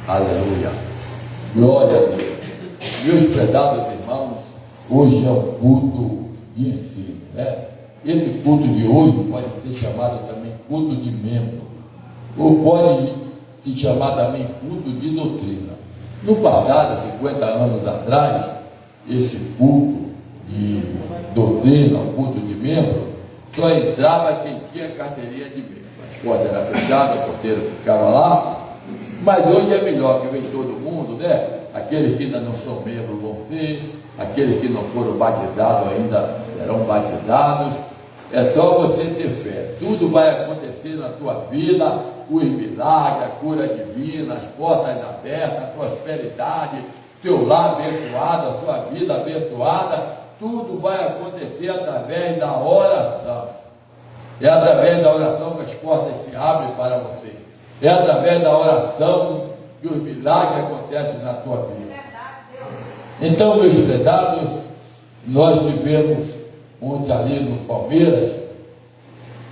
Aleluia. Glória a Deus. Meus prezados irmãos, hoje é um culto de ensino, né? Esse culto de hoje pode ser chamado também culto de membro, ou pode se chamar também culto de doutrina. No passado, 50 anos atrás, esse culto de doutrina, o culto de membro, só entrava quem tinha carteirinha de membro. As portas eram fechadas, o porteiro ficava lá, mas hoje é melhor que vem todo mundo, né? Aqueles que ainda não são membros vão ser, aqueles que não foram batizados ainda serão batizados. É só você ter fé, tudo vai acontecer na tua vida, os milagres, a cura divina, as portas abertas, a prosperidade, teu lar abençoado, a sua vida abençoada, tudo vai acontecer através da oração. É através da oração que as portas se abrem para você. É através da oração que os milagres acontecem na tua vida. Então, meus prezados, nós tivemos ontem ali no Palmeiras,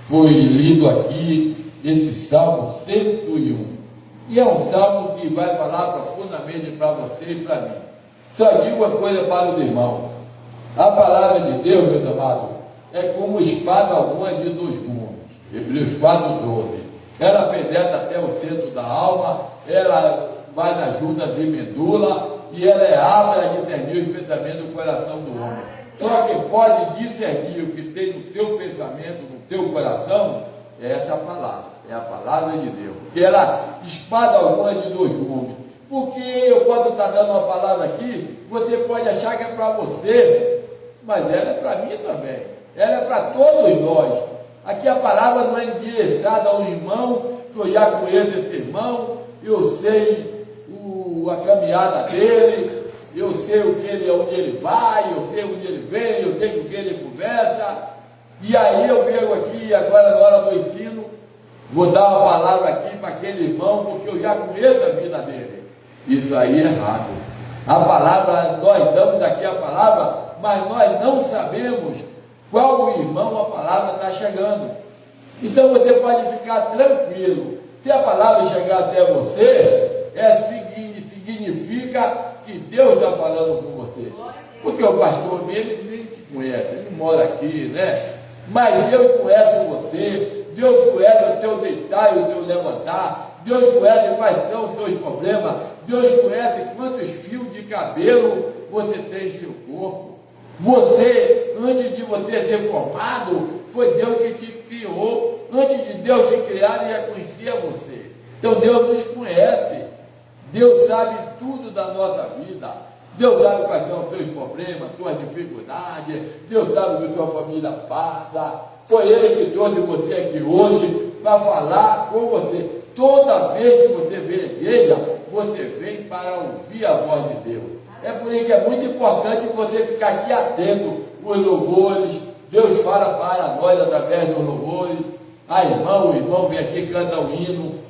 foi lido aqui esse Salmo 101. E é um salmo que vai falar profundamente para você e para mim. Só digo uma coisa para os irmãos. A palavra de Deus, meus amados, é como espada alguma de 2 gumes. Hebreus 4:12. Ela penetra até o centro da alma, ela vai na junta de medula e ela é apta a discernir os pensamentos do coração do homem. Só quem pode discernir o que tem no teu pensamento, no teu coração, é essa palavra, é a palavra de Deus. Porque ela, espada alguma de 2 gumes. Porque eu posso estar dando uma palavra aqui, você pode achar que é para você, mas ela é para mim também. Ela é para todos nós. Aqui a palavra não é endereçada ao irmão, que eu já conheço esse irmão, eu sei a caminhada dele, eu sei onde ele vai, eu sei onde ele vem, eu sei com quem ele conversa, e aí eu venho aqui agora na hora do ensino, vou dar uma palavra aqui para aquele irmão, porque eu já conheço a vida dele. Isso aí é errado. A palavra, nós damos aqui a palavra, mas nós não sabemos qual o irmão a palavra está chegando. Então você pode ficar tranquilo. Se a palavra chegar até você, significa que Deus está falando com você. Porque o pastor mesmo nem te conhece, ele mora aqui, né? Mas Deus conhece você, Deus conhece o teu deitar e o teu levantar, Deus conhece quais são os teus problemas, Deus conhece quantos fios de cabelo você tem em seu corpo. Você, antes de você ser formado, foi Deus que te criou. Antes de Deus te criar, Ele já conhecia você. Então Deus nos conhece. Deus sabe tudo da nossa vida. Deus sabe quais são os teus problemas, suas dificuldades. Deus sabe o que a tua família passa. Foi Ele que trouxe você aqui hoje para falar com você. Toda vez que você vem à igreja, você vem para ouvir a voz de Deus. É por isso que é muito importante você ficar aqui atento aos louvores. Deus fala para nós através dos louvores. O irmão vem aqui, canta um hino,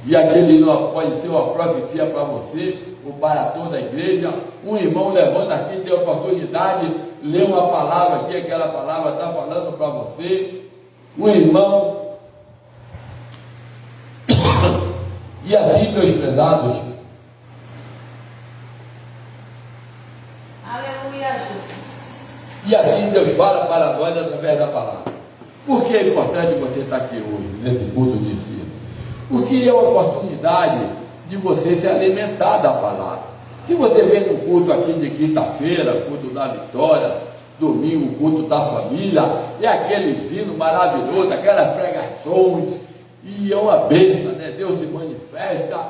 e aquele hino pode ser uma profecia para você, ou para toda a igreja. Um irmão levanta aqui, tem a oportunidade, lê uma palavra aqui, aquela palavra está falando para você. O irmão, e assim, meus prezados, e assim Deus fala para nós através da palavra. Por que é importante você estar aqui hoje, nesse culto de ensino? Porque é uma oportunidade de você se alimentar da palavra. Se você vem no culto aqui de quinta-feira, culto da vitória, domingo, culto da família, é aquele ensino maravilhoso, aquelas pregações, e é uma bênção, né? Deus se manifesta,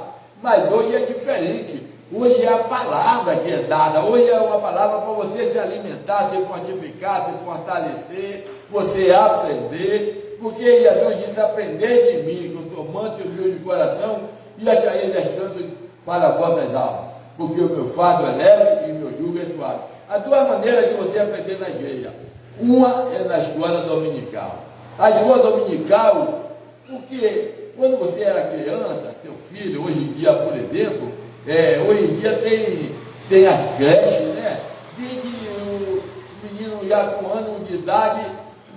mas hoje é diferente. Hoje é a palavra que é dada, hoje é uma palavra para você se alimentar, se fortificar, se fortalecer, você aprender, porque Jesus disse: aprender de mim, que eu sou manso e humilde de coração, e acharei descanso para vossas almas, porque o meu fardo é leve e o meu jugo é suave. Há 2 maneiras de você aprender na igreja. Uma é na escola dominical. A escola dominical, porque quando você era criança, seu filho, hoje em dia, por exemplo, hoje em dia tem as creches, né? Desde o menino já com 1 ano de idade,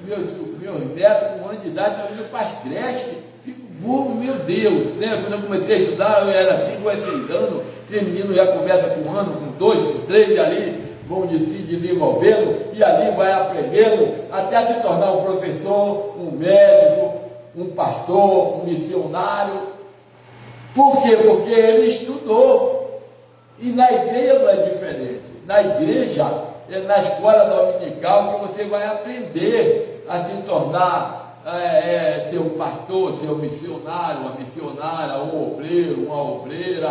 meus netos com 1 ano de idade estão indo para as creches, fico Meu Deus, né? Quando eu comecei a estudar, eu era 5 a 6 anos, esse menino já começa com 1 ano, com 2, com 3, e ali vão se desenvolvendo, e ali vai aprendendo, até se tornar um professor, um médico, um pastor, um missionário. Por quê? Porque ele estudou. E na igreja não é diferente. Na igreja, é na escola dominical que você vai aprender a se tornar ser um pastor, ser um missionário, uma missionária, um obreiro, uma obreira.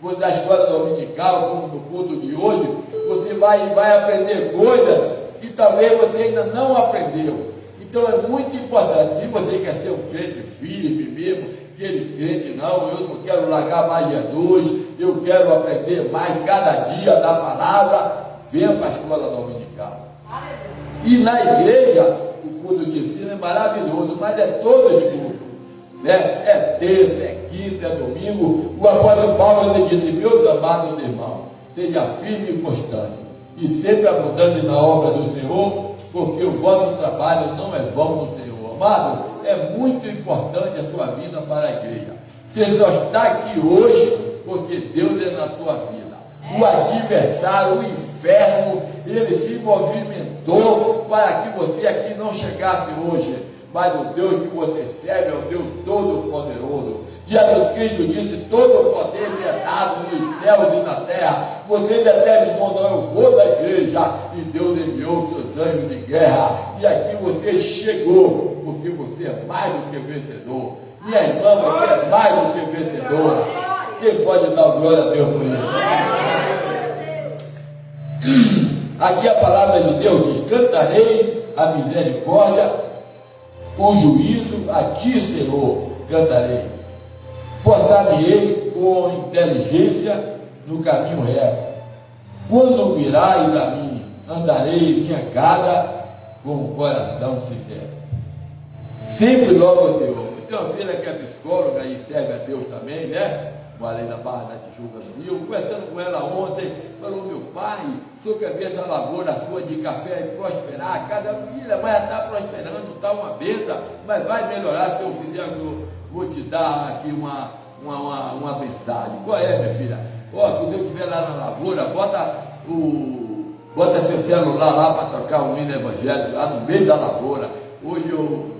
Na escola dominical, como no culto de hoje, você vai aprender coisas que talvez você ainda não aprendeu. Então é muito importante, se você quer ser um crente firme mesmo, aquele crente, não, eu não quero largar mais Jesus, eu quero aprender mais cada dia da palavra, venha para a escola dominical. E na igreja, o culto de ensino é maravilhoso, mas é todo escuro, né? É terça, é quinta, é domingo. O apóstolo Paulo ele diz: meus amados irmãos, seja firme e constante, e sempre abundante na obra do Senhor, porque o vosso trabalho não é vão no Senhor. Amado, é muito importante a tua vida para a igreja. Você só está aqui hoje porque Deus é na tua vida. O adversário, o inferno, ele se movimentou para que você aqui não chegasse hoje. Mas o Deus que você serve é o Deus Todo-Poderoso. Jesus Cristo disse: todo o poder me é dado nos céus e na terra. Você determinou: não, eu vou da igreja, e Deus enviou seus anjos de guerra, e aqui você chegou, porque você é mais do que vencedor. Minha irmã, você é mais do que vencedora. Quem pode dar glória a Deus por isso? Aqui a palavra de Deus diz: cantarei a misericórdia, o juízo a ti, Senhor, cantarei. Portar-me-ei com inteligência no caminho reto. Quando virás a mim, andarei minha casa com o coração sincero. Sempre logo ao Senhor. Eu tenho uma filha que é psicóloga e serve a Deus também, né? Morei na Barra da Tijuca do Rio, conversando com ela ontem, falou: meu pai, o senhor quer ver essa lavoura sua de café prosperar? Cada filha, mas está prosperando, está uma benção, mas vai melhorar se eu fizer, eu vou te dar aqui uma mensagem. Qual é, minha filha? Quando eu estiver lá na lavoura, bota seu celular lá para tocar um hino evangélico lá no meio da lavoura. Hoje eu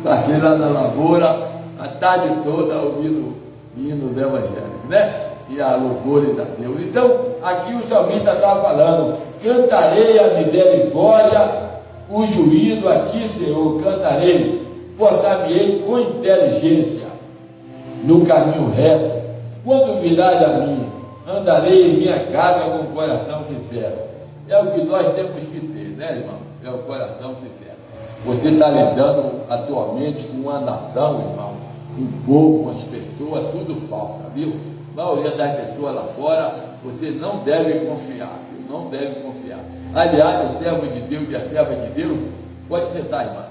passei lá na lavoura a tarde toda ouvindo hinos evangélicos, né? E a louvores a Deus. Então, aqui o salmista está falando: cantarei a misericórdia, o juízo a ti, Senhor, cantarei, portar-me-ei com inteligência no caminho reto. Quando virás a mim, andarei em minha casa com o coração sincero. É o que nós temos que ter, né, irmão? É o coração sincero. Você está lidando atualmente com uma nação, irmão, um povo, com as pessoas, tudo falsa, viu? A maioria das pessoas lá fora, você não deve confiar, viu? Não deve confiar. Aliás, o servo de Deus e a serva de Deus, pode sentar, irmão,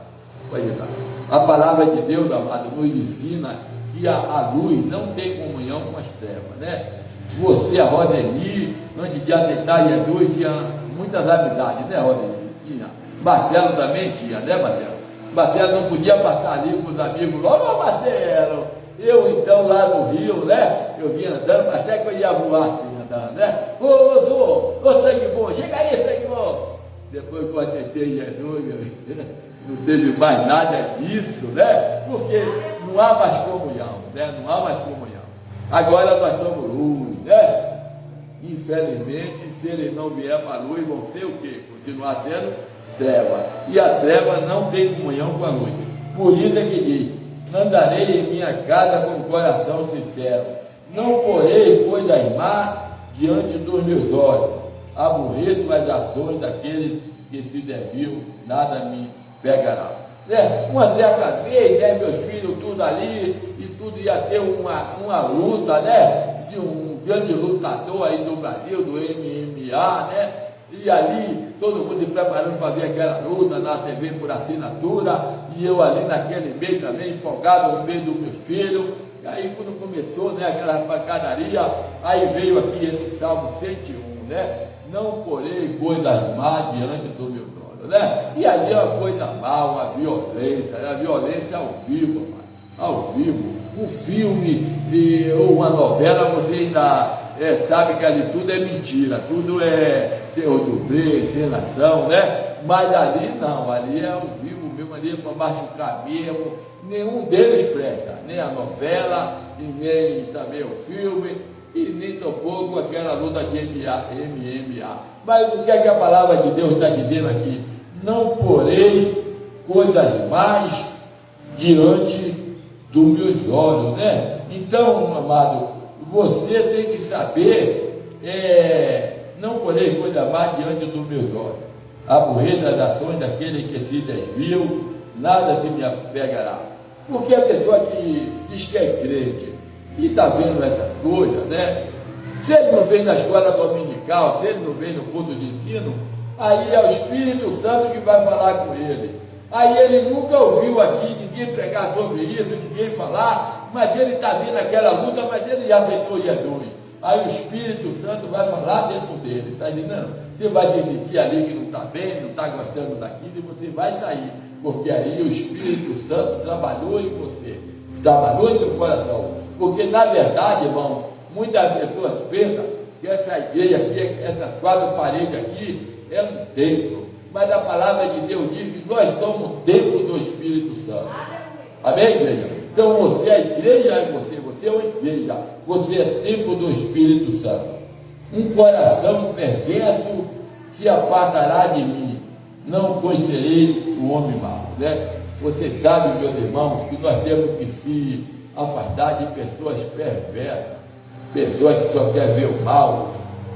pode sentar. A palavra de Deus, amado, nos ensina que a luz não tem comunhão com as trevas, né? Você, a Rodeni, antes de aceitar Jesus, tinha muitas amizades, né, Rodeni? Tinha. Marcelo também tinha, né, Marcelo? Marcelo não podia passar ali com os amigos logo: ô Marcelo, eu então lá no Rio, né? Eu vinha andando, até que eu ia voar assim, andando, né? Ô sangue bom, chega aí, sangue bom. Depois que eu aceitei Jesus, não teve mais nada disso, né? Porque não há mais comunhão, né? Não há mais comunhão. Agora nós somos luz, né? Infelizmente, se eles não vier para a luz, vão ser o quê? Continuar sendo treva. E a treva não tem comunhão com a luz. Por isso é que diz: andarei em minha casa com o coração sincero. Não porei coisas más diante dos meus olhos. Aborreço as ações daqueles que se desviam, nada me pegará. Né? Uma certa vez, né, meus filhos, tudo ali, e tudo ia ter uma luta, né? De um grande lutador aí do Brasil, do MMA, né? E ali, todo mundo se preparando para ver aquela luta na TV por assinatura, e eu ali naquele meio também, empolgado no meio dos meus filhos. E aí quando começou, né, aquela pancadaria, aí veio aqui esse Salmo 101, né? Não porei coisas más diante do meu trono, né? E ali é uma coisa má, uma violência, né? A violência ao vivo, mano, ao vivo. um filme ou uma novela, você ainda sabe que ali tudo é mentira, tudo é terror dublê, encenação, né? Mas ali não, ali é ao vivo mesmo, ali é para machucar mesmo. Nenhum deles presta, nem a novela, e nem também o filme, e nem tampouco aquela luta de MMA. Mas o que é que a palavra de Deus está dizendo aqui? Não porei coisas mais diante dos meus olhos, né? Então, amado, você tem que saber, não porei coisas mais diante dos meus olhos. Aborreço as ações daquele que se desviam, nada se me apegará. Porque a pessoa que diz que é crente e está vendo essas coisas, né? Se ele não vem na escola dominical, se ele não vem no culto de ensino, aí é o Espírito Santo que vai falar com ele. Aí ele nunca ouviu aqui ninguém pregar sobre isso, ninguém falar, mas ele está vendo aquela luta, mas ele já aceitou Jesus. Aí o Espírito Santo vai falar dentro dele, está dizendo, não, você vai se sentir ali que não está bem, não está gostando daquilo, e você vai sair, porque aí o Espírito Santo trabalhou em você, trabalhou em teu coração. Porque na verdade, irmão, muitas pessoas pensam que essa igreja aqui, essas 4 paredes aqui, é um templo. Mas a palavra de Deus diz que nós somos o templo do Espírito Santo. Amém, igreja? Então você, a igreja é você é uma igreja, você é templo do Espírito Santo. Um coração perverso se apartará de mim, não conhecerei o homem mau, né? Você sabe, meus irmãos, que nós temos que se afastar de pessoas perversas, pessoas que só querem ver o mal,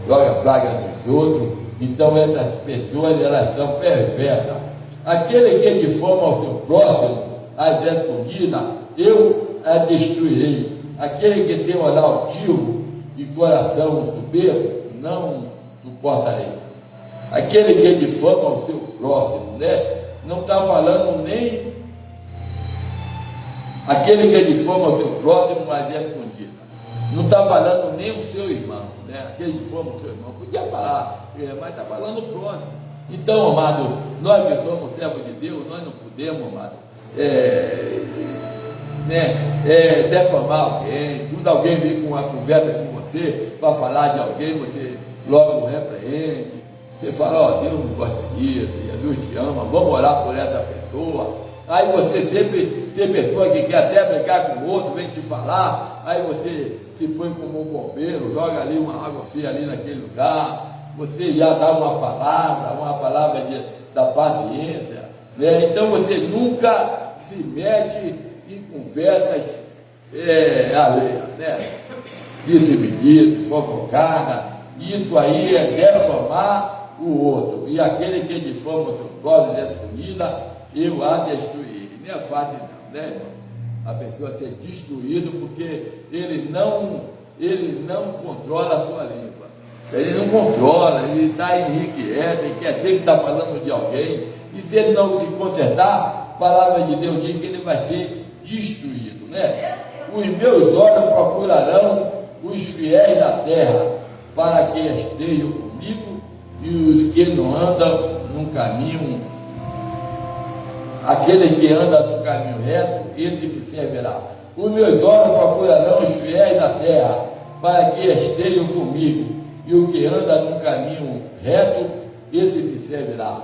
joga praga nos outros. Então essas pessoas, elas são perversas. Aquele que difama o seu próximo, as escondidas, eu a destruirei. Aquele que tem olhar altivo e coração soberbo, não suportarei. Aquele que difama o seu próximo, né? Não está falando nem aquele que difama o seu próximo, mas é escondido. Não está falando nem o seu irmão, né? Aquele que difama o seu irmão. Podia falar, mas está falando o próximo. Então, amado, nós que somos servos de Deus, nós não podemos, amado, defamar alguém. Quando alguém vem com uma conversa com você para falar de alguém, você logo repreende. Você fala, ó, Deus não gosta disso, Jesus te ama, vamos orar por essa pessoa. Aí você sempre tem pessoa que quer até brincar com o outro, vem te falar, aí você se põe como um bombeiro, joga ali uma água fria ali naquele lugar, você já dá uma palavra da paciência, né? Então você nunca se mete em conversas alheias, né? Disse-me-disse, fofocada, isso aí é defamar o outro, e aquele que difama o seu próximo dessa comida, eu a destruir. Não é fácil não, né, irmão? A pessoa ser destruído porque ele não controla a sua língua. Ele não controla, ele está inquieto, ele quer sempre estar falando de alguém, e se ele não se consertar, a palavra de Deus diz que ele vai ser destruído, né? Os meus olhos procurarão os fiéis da terra, para que estejam comigo, e os que não andam num caminho, aquele que anda no caminho reto, esse me servirá. Os meus olhos procurarão os fiéis da terra, para que estejam comigo, e o que anda no caminho reto, esse me servirá.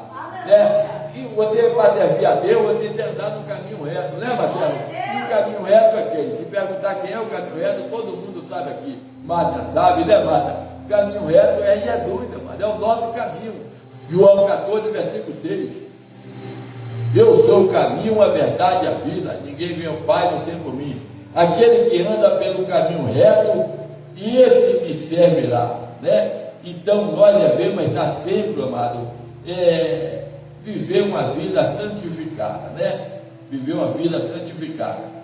Né? E você, para servir a Deus, você tem que andar no caminho reto, né, Marcelo? E o caminho reto é quem? Se perguntar quem é o caminho reto, todo mundo sabe aqui. Márcia sabe, né, Márcia? O caminho reto é Jesus, mas é o nosso caminho. João 14, versículo 6. Eu sou o caminho, a verdade e a vida. Ninguém vem ao Pai não sem por mim. Aquele que anda pelo caminho reto, esse me servirá, né? Então nós devemos estar sempre, amado, viver uma vida santificada, né? Viver uma vida santificada.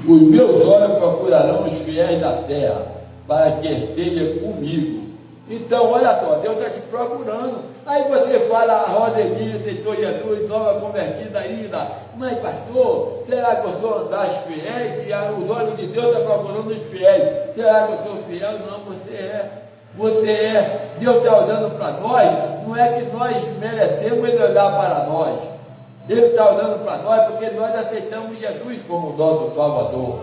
Os meus olhos procurarão os fiéis da terra, para que esteja comigo. Então, olha só, Deus está te procurando. Aí você fala, a Roseli aceitou Jesus, nova convertida ainda. Mas, pastor, será que eu sou das fiéis? E os olhos de Deus estão procurando os fiéis. Será que eu sou fiel? Não, você é. Você é. Deus está olhando para nós, não é que nós merecemos Ele olhar para nós. Ele está olhando para nós porque nós aceitamos Jesus como nosso Salvador.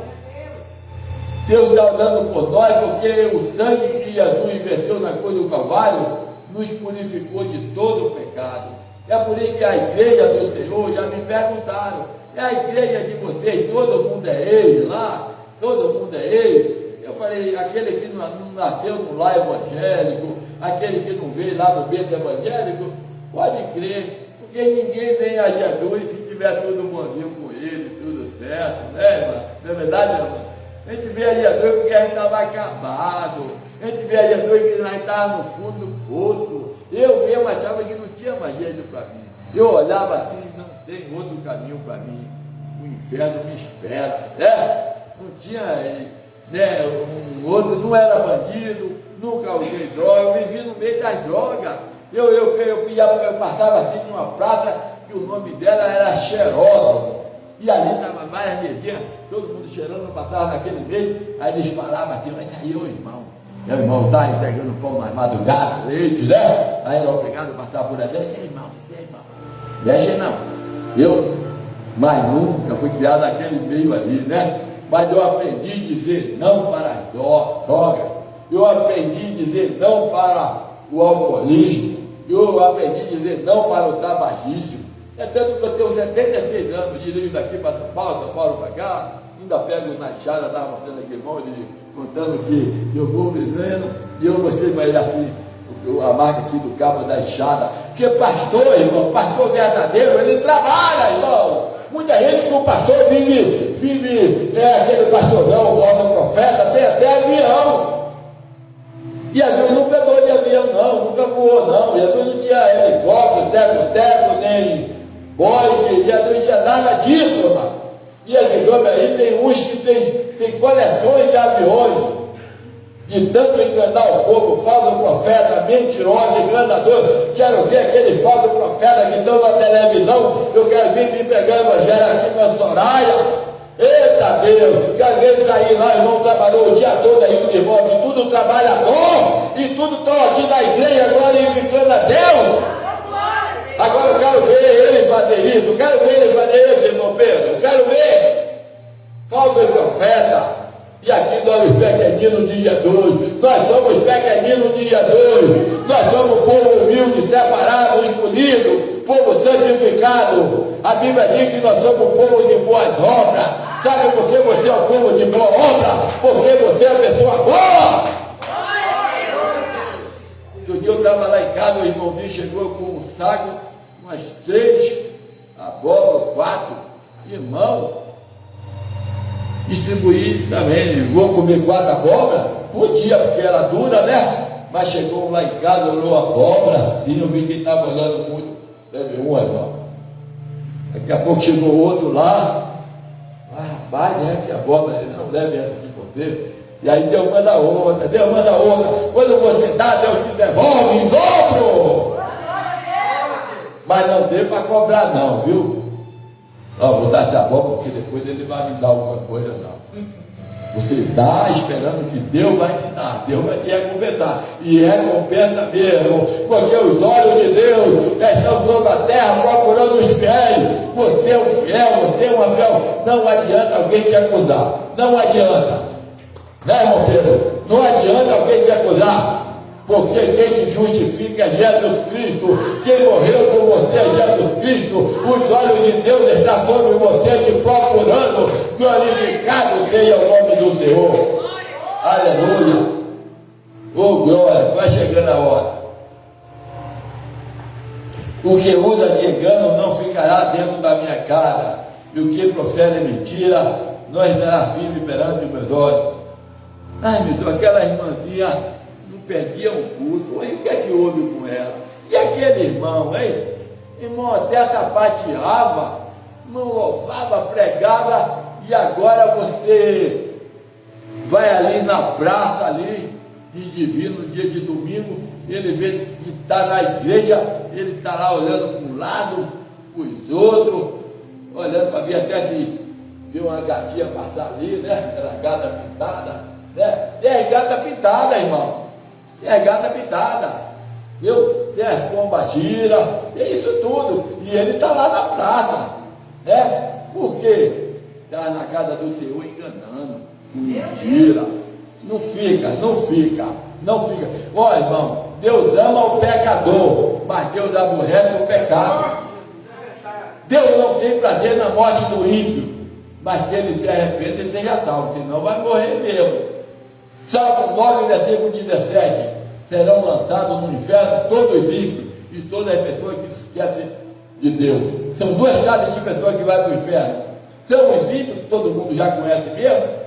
Deus está orando por nós, porque o sangue que Jesus verteu na cruz do Calvário nos purificou de todo o pecado. É por isso que a igreja do Senhor, já me perguntaram, é a igreja de vocês, todo mundo é ex lá, todo mundo é ex. Eu falei, aquele que não nasceu no lar evangélico, aquele que não veio lá no berço evangélico, pode crer, porque ninguém vem a Jesus se tiver tudo bonzinho com ele, tudo certo, né, irmã? Não é verdade, irmã? A gente vê a Jesus porque a gente estava acabado, a gente vê a Jesus porque nós estávamos no fundo do poço. Eu mesmo achava que não tinha mais jeito para mim. Eu olhava assim, não tem outro caminho para mim, o inferno me espera, né? Não tinha, né, um outro, não era bandido, nunca usei droga, eu vivi no meio das drogas. Eu passava assim numa praça que o nome dela era Xeródromo, e ali estava várias mesinhas, todo mundo cheirando, passava naquele meio, aí eles falavam assim, mas aí o irmão está entregando pão na madrugada, leite, né? Aí era obrigado a passar por ali, esse é irmão, deixa não. Mas nunca fui criado naquele meio ali, né? Mas eu aprendi a dizer não para as drogas, eu aprendi a dizer não para o alcoolismo, eu aprendi a dizer não para o tabagismo. É tanto que eu tenho 76 anos, dirijo daqui para São Paulo para cá, ainda pego na enxada, estava mostrando aqui, irmão, contando que eu vou vivendo, e eu mostrei para ele assim, a marca aqui do cabo da enxada, porque pastor, irmão, pastor verdadeiro, ele trabalha, irmão. Muita gente com o pastor vive aquele pastorzão, o falso profeta, tem até avião. E Jesus nunca andou de avião, não, nunca voou, não. Jesus não tinha helicóptero, teco-teco, nem Boeing, Jesus não tinha nada disso, irmão. E esse homem aí tem uns que tem coleções de aviões, de tanto enganar o povo, falso profeta, mentiroso, enganador. Quero ver aquele falso profeta que estão na televisão, eu quero vir me pegar o evangelho aqui na Soraya. Eita Deus, que às vezes aí lá, irmão, trabalhou o dia todo aí, o irmão, que tudo trabalhador, e tudo estão aqui na igreja glorificando a Deus. Agora eu quero ver ele fazer isso, quero ver ele fazer isso, irmão Pedro, quero ver falso profeta. E aqui nós os pequeninos de Jesus, nós somos pequeninos de Jesus, nós somos povo humilde, separado, escolhido, povo santificado. A Bíblia diz que nós somos povo de boas obras. Sabe por que você é um povo de boa obra? Porque você é uma pessoa boa. Outro dia eu estava lá em casa, o irmãozinho chegou com um saco, umas 3 abóboras, 4, irmão. Distribuí também, vou comer 4 abóboras, podia, porque era dura, né? Mas chegou lá em casa, olhou a abóbora, assim, eu vi que ele estava olhando muito, deve um, irmão. Daqui a pouco chegou outro lá, rapaz, que abóbora, ele não deve essa de você. E aí Deus manda outra, quando você dá, Deus te devolve em dobro. Mas não dê para cobrar não, viu? Vou dar essa abóbora porque depois ele vai me dar alguma coisa, não. Você dá esperando que Deus vai te dar, Deus vai te recompensar. E recompensa mesmo, porque os olhos de Deus estão sobre a terra procurando os fiéis. Você é um fiel, você é uma fiel. Não adianta alguém te acusar. Não adianta. Né, irmão Pedro? Não adianta alguém te acusar. Porque quem te justifica é Jesus Cristo, quem morreu por você é Jesus Cristo, os olhos de Deus estão sobre você te procurando, glorificado seja o nome do Senhor. Aleluia! Oh glória, vai chegando a hora. O que usa de engano não ficará dentro da minha casa, e o que profere mentira não estará firme perante os meus olhos. Ai meu Deus, aquela irmãzinha perdia um culto, e o que é que houve com ela? E aquele irmão, hein? Irmão, até sapateava, não louvava, pregava, e agora você vai ali na praça, ali, de divino, no dia de domingo, ele vê que está na igreja, ele está lá olhando para um lado, para os outros, olhando para ver até se vê uma gatinha passar ali, né? Aquela gata pintada, né? É gata pintada, irmão. É gata pitada, viu? Tem as pombas gira, tem isso tudo. E ele está lá na praça, né? Por quê? Está na casa do Senhor enganando. Mentira. Não fica. Ó, irmão, Deus ama o pecador, mas Deus aborrece o pecado. Deus não tem prazer na morte do ímpio, mas que ele se arrependa e seja salvo, senão vai morrer mesmo. Salmo 9, versículo 17: serão lançados no inferno todos os ímpios e todas as pessoas que se esquecem de Deus. São duas classes de pessoas que vão para o inferno. São os ímpios, que todo mundo já conhece mesmo.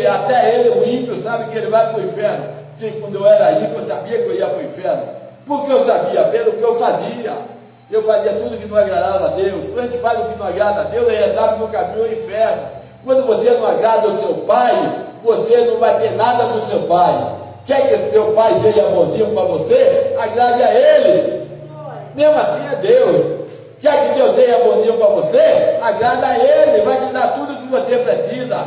Até ele, o ímpio, sabe que ele vai para o inferno. Porque quando eu era ímpio, eu sabia que eu ia para o inferno. Porque eu sabia, pelo que eu fazia. Eu fazia tudo que não agradava a Deus. Quando a gente faz o que não agrada a Deus, ele sabe que o caminho é o inferno. Quando você não agrada o seu pai, você não vai ter nada do seu pai. Quer que o seu pai seja bonzinho para você? Agrade a ele. Mesmo assim é Deus. Quer que Deus seja bonzinho para você? Agrada a ele. Vai te dar tudo o que você precisa.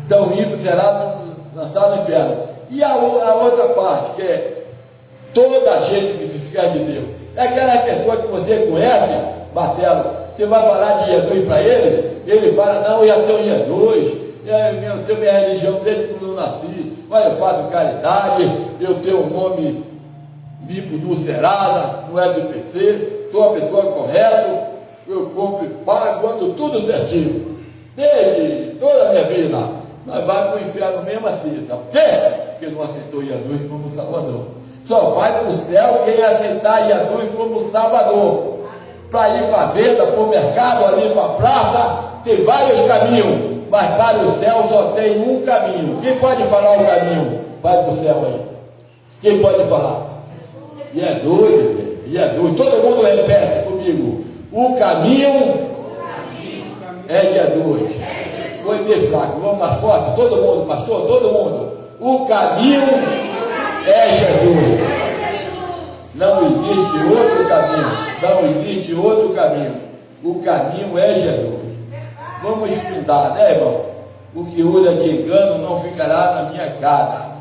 Então o ímpio será lançado no inferno. E a outra parte, que é toda a gente que se esquece de Deus. É aquela pessoa que você conhece, Marcelo. Você vai falar de Jesus para ele fala: não, eu já tenho Jesus. Eu tenho minha religião desde quando eu nasci. Olha, eu faço caridade, eu tenho um nome limpo no Serasa, no SPC, sou uma pessoa correta, eu compro e pago, ando tudo certinho. Desde toda a minha vida. Mas vai para o inferno mesmo assim, sabe por quê? Porque não aceitou Jesus como Salvador. Só vai para o céu quem aceitar Jesus como Salvador. Para ir para a venda, para o mercado, ali para a praça, tem vários caminhos. Mas para o céu só tem um caminho. Quem pode falar o caminho? Vai para o céu aí. Quem pode falar? E é doido. Todo mundo repete comigo. O caminho é Jesus. Foi bem fraco. Vamos mais forte? Todo mundo, pastor? Todo mundo. O caminho é Jesus. Não existe outro caminho. Não existe outro caminho. O caminho é Jesus. Vamos estudar, né, irmão? O que usa de engano não ficará na minha casa.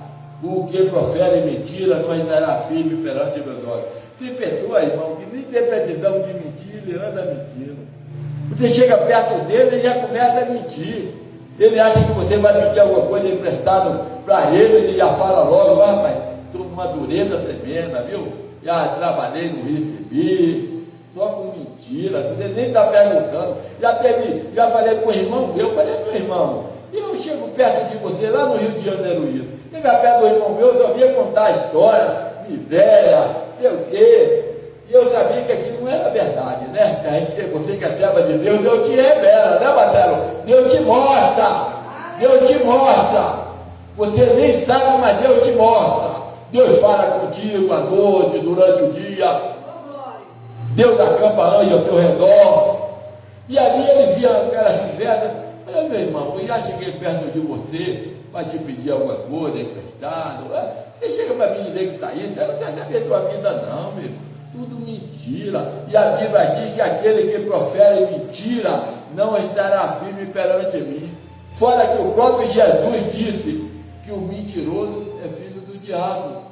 O que profere mentira não estará firme perante meus olhos. Tem pessoas, irmão, que nem tem precisão de mentir, ele anda mentindo. Você chega perto dele e já começa a mentir. Ele acha que você vai pedir alguma coisa emprestado para ele já fala logo: rapaz, estou numa dureza tremenda, viu? Já trabalhei, não recebi. Só com mentira, você nem está perguntando. Já falei com o irmão meu, meu irmão, eu chego perto de você lá no Rio de Janeiro, chega perto do irmão meu, eu só vinha contar a história, miséria, sei o quê. E eu sabia que aquilo não era verdade, né? A gente, você que é serva de Deus, Deus te revela, né, Marcelo? Deus te mostra. Você nem sabe, mas Deus te mostra. Deus fala contigo à noite, durante o dia. Deus acampa anjo ao teu redor. E ali ele via aquela conversa. Olha, meu irmão, eu já cheguei perto de você para te pedir alguma coisa emprestado. Você chega para mim dizer que está aí, eu não quero saber sua vida não, meu irmão. Tudo mentira. E a Bíblia diz que aquele que profere mentira não estará firme perante mim. Fora que o próprio Jesus disse que o mentiroso é filho do diabo.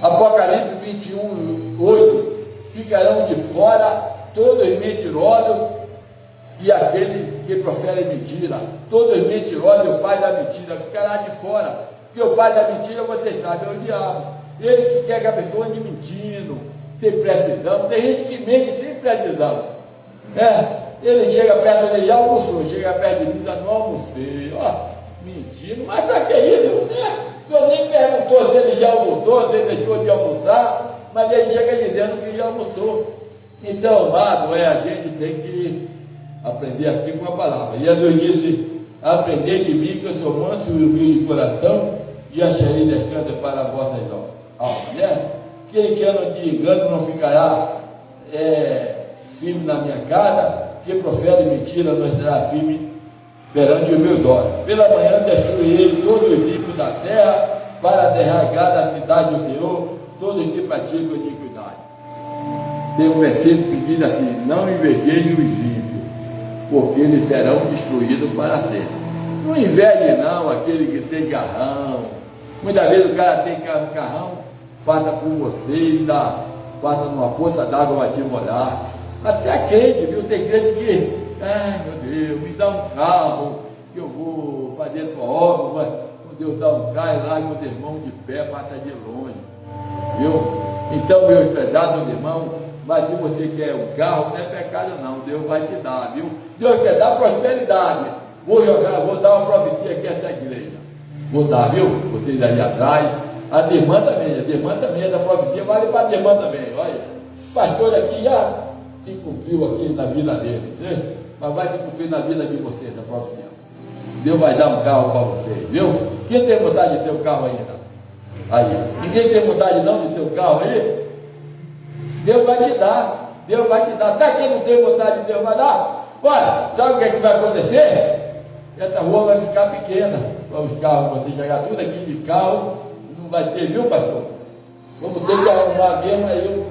Apocalipse 21, 8. Ficarão de fora todos mentirosos e aquele que profere mentira. Todos mentirosos, o pai da mentira ficará de fora. Porque o pai da mentira, vocês sabem, é o diabo. Ele que quer que a pessoa ande mentindo, sem precisão. Tem gente que mente sem precisão. Ele chega perto dele, já almoçou. Chega perto de mim, já não almocei. Mentindo. Mas para que isso? Eu nem perguntou se ele já almoçou, se ele deixou de almoçar. Mas ele chega dizendo que já almoçou. Então, amado, a gente tem que aprender aqui com a palavra. Jesus disse: aprendei de mim, que eu sou manso e humilde de coração, e acharei descanso para as vossas almas. Né? Aquele que anda de engano não ficará firme na minha casa, que profere mentira não estará firme perante os meus olhos. Pela manhã destruirei todos os ímpios da terra, para derragar da cidade do Senhor todos que praticam iniquidade. Tem um versículo que diz assim: não invejeis os ímpios, porque eles serão destruídos para sempre. Não inveje não aquele que tem carrão. Muitas vezes o cara tem carrão, passa por você e passa numa poça d'água para te molhar. Até crente, viu? Tem crente que, ai meu Deus, me dá um carro, que eu vou fazer tua obra, quando Deus dá um cai, larga os irmãos de pé, passa de longe, viu? Então, meus pesados irmãos, mas se você quer um carro, não é pecado não, Deus vai te dar, viu? Deus quer dar prosperidade. Vou dar uma profecia aqui essa igreja. Vou dar, viu? Vocês aí atrás. As irmãs também, essa profecia vale para a irmã também, olha. O pastor aqui já se cumpriu aqui na vida dele, viu? Mas vai se cumprir na vida de vocês, a profecia. Deus vai dar um carro para vocês, viu? Quem tem vontade de ter um carro ainda? Aí, ninguém tem vontade não de ter um carro aí? Deus vai te dar, Deus vai te dar. Até quem não tem vontade, Deus vai dar. Olha, sabe o que é que vai acontecer? Essa rua vai ficar pequena para os carros, você chegar tudo aqui de carro, não vai ter, viu, pastor? Vamos ter que arrumar mesmo aí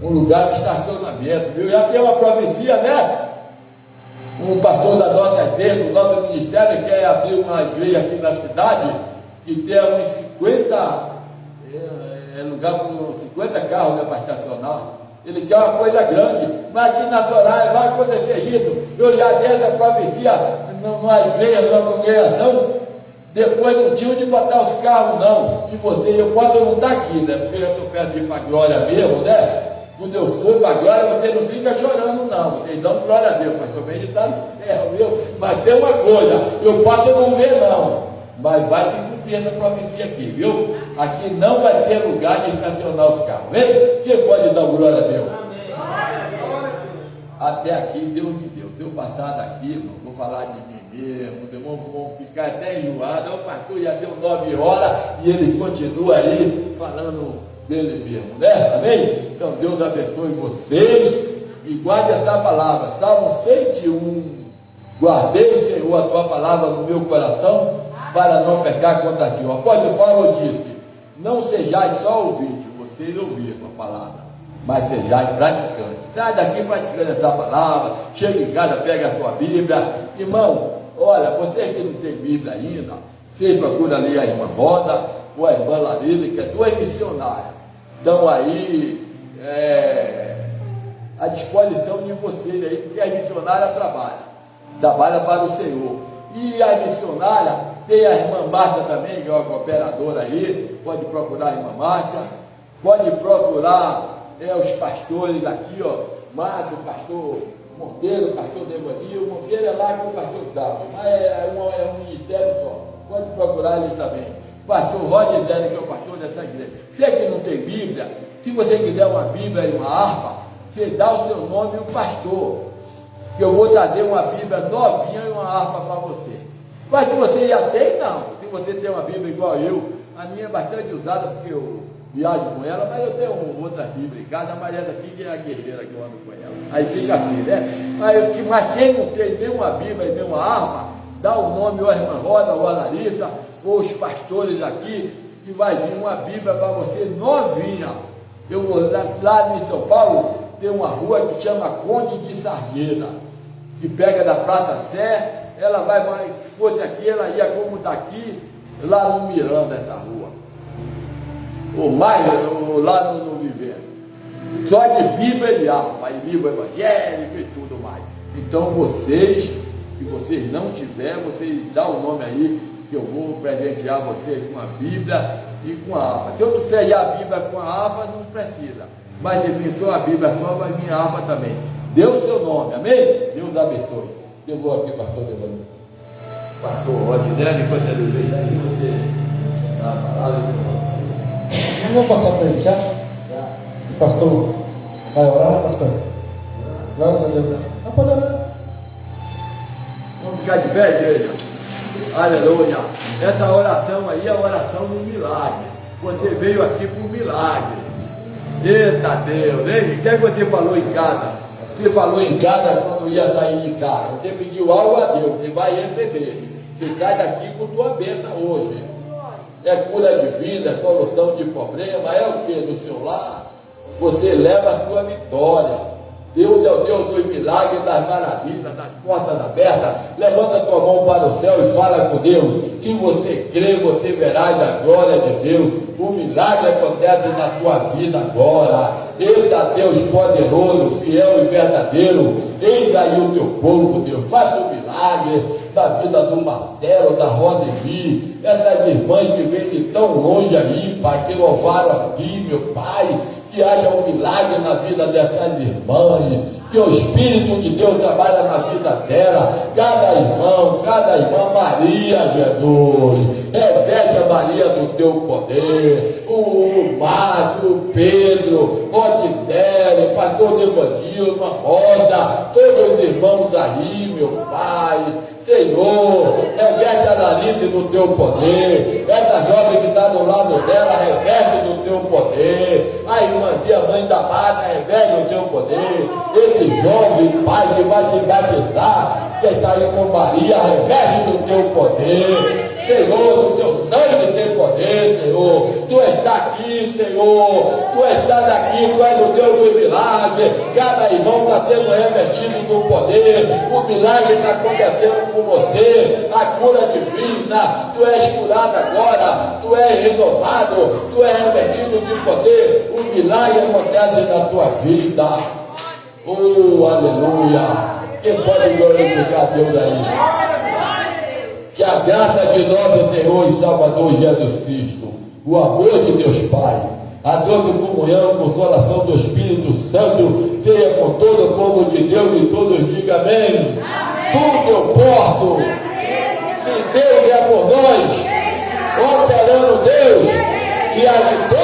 um lugar de estacionamento, viu? Já tem uma profecia, né? Um pastor da nossa igreja, do nosso ministério, quer abrir uma igreja aqui na cidade, que tem uns 50 lugar para 50 carros, né, para estacionar. Ele quer uma coisa grande, mas aqui na Soraya vai acontecer isso. Eu já dei essa profecia numa igreja, numa congregação, depois não tinha onde botar os carros não. E você, eu posso não estar aqui, né? Porque eu estou perto de ir para a glória mesmo, né? Quando eu for para a glória, você não fica chorando não. Vocês dão glória a Deus, mas também está no céu, viu? Mas tem uma coisa, eu posso não ver não, mas vai se cumprir essa profecia aqui, viu? Aqui não vai ter lugar de estacionar os carros. Vem? Quem pode dar glória a Deus? Até aqui Deus me deu. Se eu passar daqui, irmão, vou falar de mim mesmo, os irmãos vão ficar até enjoados. O pastor já deu 9 horas e ele continua aí falando dele mesmo, né? Amém? Então Deus abençoe vocês e guarde essa palavra. Salmo 101. Guardei, Senhor, a tua palavra no meu coração para não pecar contra ti. O apóstolo Paulo disse: não sejais só ouvintes, vocês ouviram a palavra, mas sejais praticantes. Sai daqui praticando essa palavra, chega em casa, pega a sua Bíblia. Irmão, olha, vocês que não tem Bíblia ainda, vocês procuram ali a irmã Roda ou a irmã Larissa, que é duas missionárias. Estão aí à disposição de vocês aí, porque as missionárias trabalham para o Senhor. E a missionária, tem a irmã Márcia também, que é uma cooperadora aí, pode procurar a irmã Márcia, pode procurar os pastores aqui, ó, Márcio, o pastor Monteiro, o pastor Devanil, o Monteiro é lá com o pastor Dado, mas é um ministério só, pode procurar eles também. O pastor Roger Délio, que é o pastor dessa igreja. Você que não tem Bíblia, se você quiser uma Bíblia e uma harpa, você dá o seu nome e o pastor, que eu vou trazer uma Bíblia novinha e uma harpa para você. Mas se você já tem, não. Se você tem uma Bíblia igual eu, a minha é bastante usada porque eu viajo com ela, mas eu tenho outra Bíblia em casa, mas essa aqui que é a guerreira que eu ando com ela. Aí fica assim, né? Mas quem não tem nenhuma Bíblia e nenhuma harpa, dá o nome ou a irmã Roda, ou a Larissa, ou os pastores aqui, que vai vir uma Bíblia para você novinha. Eu vou lá em São Paulo, tem uma rua que chama Conde de Sargueira, que pega da Praça Sé, ela vai, se fosse aqui, ela ia como daqui, lá no Miranda, essa rua. Ou mais, ou lá no Vivendo. Só de Bíblia e harpa, e livro evangélico e tudo mais. Então vocês, se vocês não tiverem, vocês dão o nome aí, que eu vou presentear vocês com a Bíblia e com a harpa. Se eu trouxer a Bíblia com a harpa, não precisa. Mas se vir só a Bíblia só, vai vir a harpa também. Dê o seu nome, amém? Deus abençoe. Eu vou aqui, pastor Devanil. Pastor Rodinelli, enquanto ele vem aí, você dá a palavra. Não vou passar para ele já? O pastor vai orar, pastor? Glórias a Deus. Não pode orar. Vamos ficar de pé, igreja. Aleluia. Essa oração aí é a oração do milagre. Você veio aqui por milagre. Eita Deus, hein? O que é que você falou em casa? Você falou em casa quando ia sair de casa. Você pediu algo a Deus, você vai receber. Você sai daqui com tua bênção hoje. É cura de vida, é solução de problema, é o que no seu lar? Você leva a sua vitória. Deus é o Deus dos milagres, das maravilhas, das portas abertas. Levanta a tua mão para o céu e fala com Deus. Se você crê, você verá a glória de Deus. O milagre acontece na tua vida agora. Eita Deus poderoso, fiel e verdadeiro, eis aí o teu povo, Deus, faça um milagre da vida do Martelo, da Rodemi, essas irmãs que vêm de tão longe aí, Pai, que louvaram aqui, meu Pai, que haja um milagre na vida dessas irmãs, que o Espírito de Deus trabalha na vida dela, cada irmã, Maria, Jesus, reveste a Maria do teu poder, o Márcio, o Pedro, o Odidério, pastor Evangelho, a Rosa, todos os irmãos aí, meu Pai, Senhor, reveste a Larissa no teu poder, essa jovem que está do lado dela, reveste no teu poder, a irmãzinha, mãe da mata, reveste no teu poder, esse jovem, Pai, que vai se batizar, que está aí com Maria, reveste no teu poder, Senhor, o teu sangue tem poder, Senhor, tu está aqui, Senhor, tu estás aqui, tu és o Deus do milagre, cada irmão está sendo revestido no poder, o milagre está acontecendo com você, a cura divina, tu és curado agora, tu és renovado, tu és revestido de poder, o milagre acontece na tua vida, oh, aleluia, quem pode glorificar a Deus aí? Que a graça de nosso Senhor e Salvador Jesus Cristo, o amor de Deus Pai, a doce comunhão, consolação do Espírito Santo, seja com todo o povo de Deus e todos digam amém. Tudo eu posso, se Deus é por nós, operando Deus, e a vitória